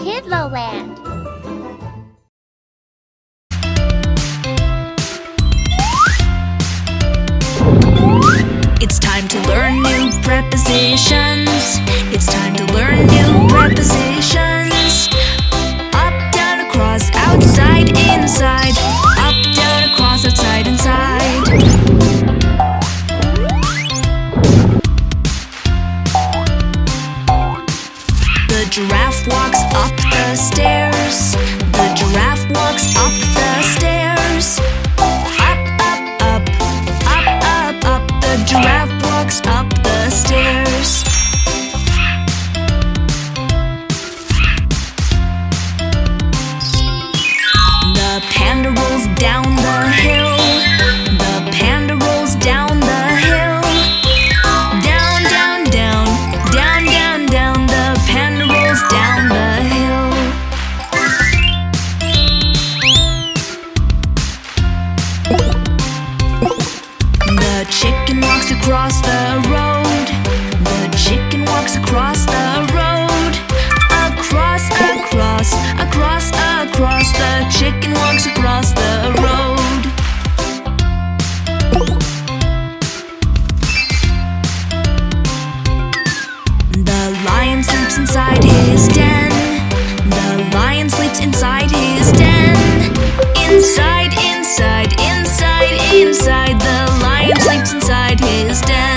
KidloLand. It's time to learn new prepositions. It's time to learn new prepositions. Up, down, across, outside, inside. Up, down, across, outside, inside. The giraffe walks up the stairs. The giraffe walks up the stairs. Up, up, up, up, up, up. The giraffe walks up the stairs. The panda rolls down the hill. The panda rolls down the hill. Down, down, down, down, down, down. The panda rolls down the hill. The chicken walks across the road. The chicken walks across the road. Across, across, across, across. The chicken walks across the road. The lion sleeps inside his den. The lion sleeps inside his den. Inside, inside, inside, inside. The lion sleeps inside his den.